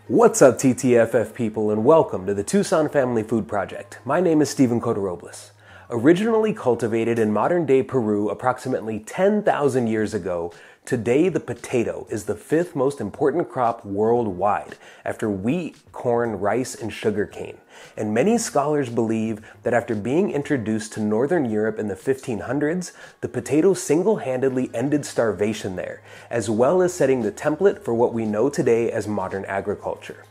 What's up, TTFF people, and welcome to the Tucson Family Food Project. My name is Steven Cotorobles. Originally cultivated in modern-day Peru approximately 10,000 years ago, today the potato is the fifth most important crop worldwide after wheat, corn, rice, and sugarcane. And many scholars believe that after being introduced to Northern Europe in the 1500s, the potato single-handedly ended starvation there, as well as setting the template for what we know today as modern agriculture.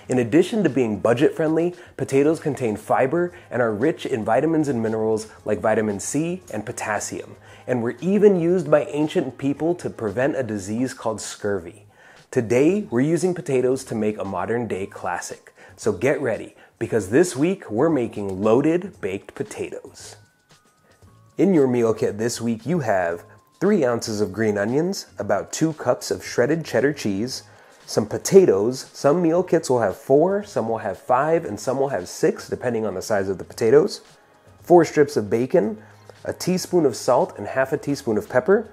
In addition to being budget-friendly, potatoes contain fiber and are rich in vitamins and minerals like vitamin C and potassium, and were even used by ancient people to prevent a disease called scurvy. Today, we're using potatoes to make a modern-day classic. So get ready, because this week we're making loaded baked potatoes. In your meal kit this week, you have 3 ounces of green onions, about 2 cups of shredded cheddar cheese, some potatoes. Some meal kits will have 4, some will have 5, and some will have 6, depending on the size of the potatoes. 4 strips of bacon, a teaspoon of salt and half a teaspoon of pepper,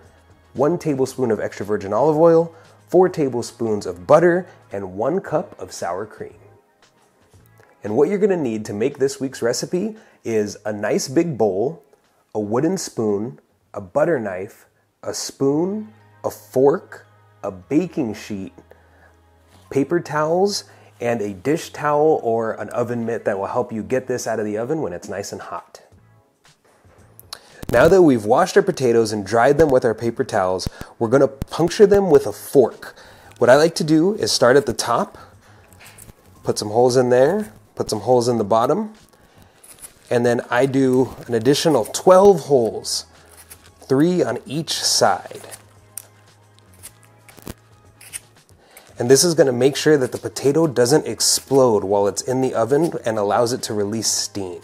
1 tablespoon of extra virgin olive oil, 4 tablespoons of butter, and 1 cup of sour cream. And what you're going to need to make this week's recipe is a nice big bowl, a wooden spoon, a butter knife, a spoon, a fork, a baking sheet, paper towels, and a dish towel or an oven mitt that will help you get this out of the oven when it's nice and hot. Now that we've washed our potatoes and dried them with our paper towels, we're going to puncture them with a fork. What I like to do is start at the top, put some holes in there, put some holes in the bottom, and then I do an additional 12 holes, 3 on each side. And this is going to make sure that the potato doesn't explode while it's in the oven and allows it to release steam.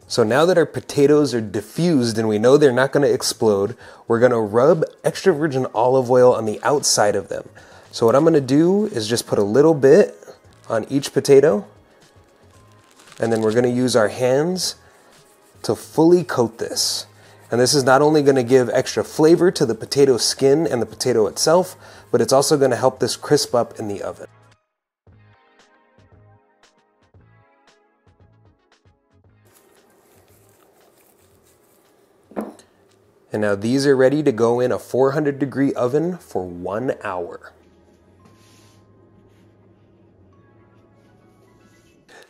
So now that our potatoes are diffused and we know they're not going to explode, we're going to rub extra virgin olive oil on the outside of them. So what I'm going to do is just put a little bit on each potato, and then we're going to use our hands to fully coat this. And this is not only going to give extra flavor to the potato skin and the potato itself, but it's also going to help this crisp up in the oven. And now these are ready to go in a 400-degree oven for 1 hour.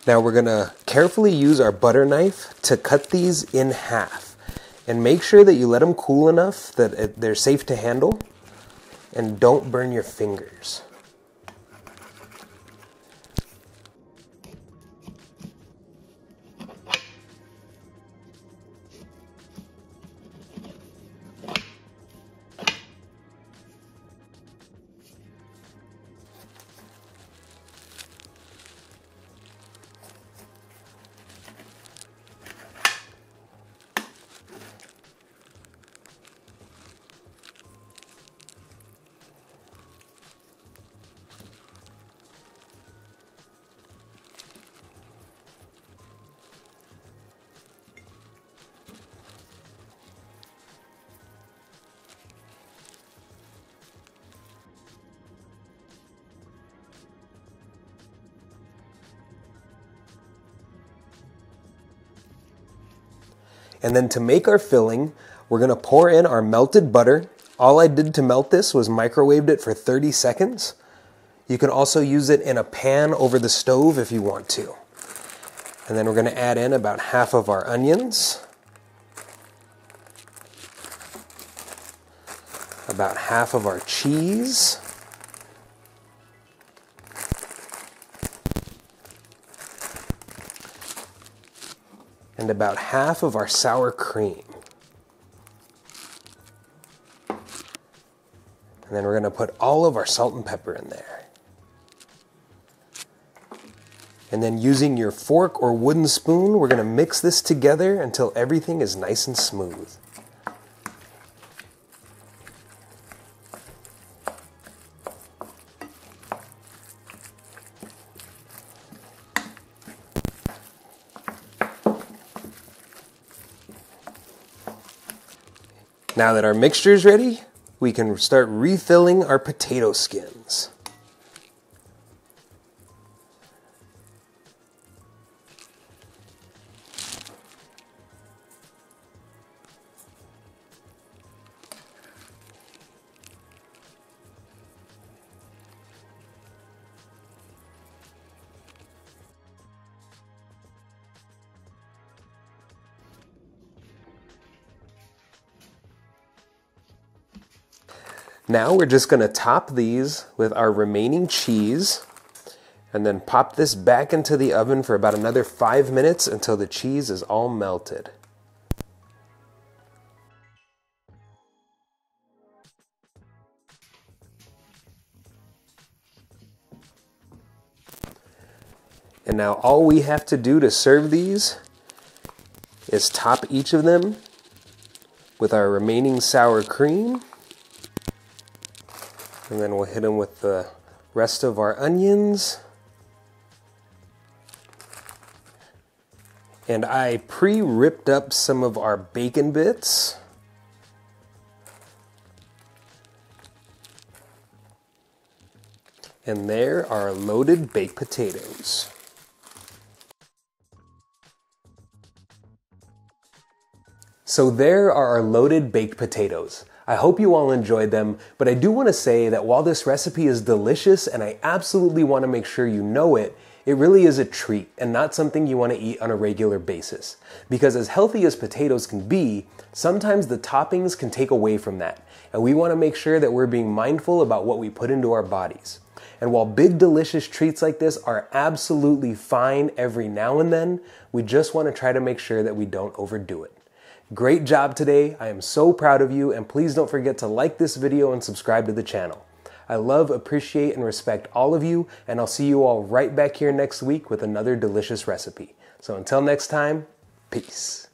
Now we're going to carefully use our butter knife to cut these in half. And make sure that you let them cool enough that they're safe to handle, and don't burn your fingers. And then to make our filling, we're going to pour in our melted butter. All I did to melt this was microwaved it for 30 seconds. You can also use it in a pan over the stove if you want to. And then we're going to add in about half of our onions, about half of our cheese, and about half of our sour cream. And then we're going to put all of our salt and pepper in there. And then using your fork or wooden spoon, we're going to mix this together until everything is nice and smooth. Now that our mixture is ready, we can start refilling our potato skins. Now we're just going to top these with our remaining cheese and then pop this back into the oven for about another 5 minutes until the cheese is all melted. And now all we have to do to serve these is top each of them with our remaining sour cream. And then we'll hit them with the rest of our onions. And I pre-ripped up some of our bacon bits. And there are loaded baked potatoes. So there are our loaded baked potatoes. I hope you all enjoyed them, but I do want to say that while this recipe is delicious and I absolutely want to make sure you know it, it really is a treat and not something you want to eat on a regular basis. Because as healthy as potatoes can be, sometimes the toppings can take away from that. And we want to make sure that we're being mindful about what we put into our bodies. And while big delicious treats like this are absolutely fine every now and then, we just want to try to make sure that we don't overdo it. Great job today. I am so proud of you, and please don't forget to like this video and subscribe to the channel. I love, appreciate, and respect all of you, and I'll see you all right back here next week with another delicious recipe. So until next time, peace.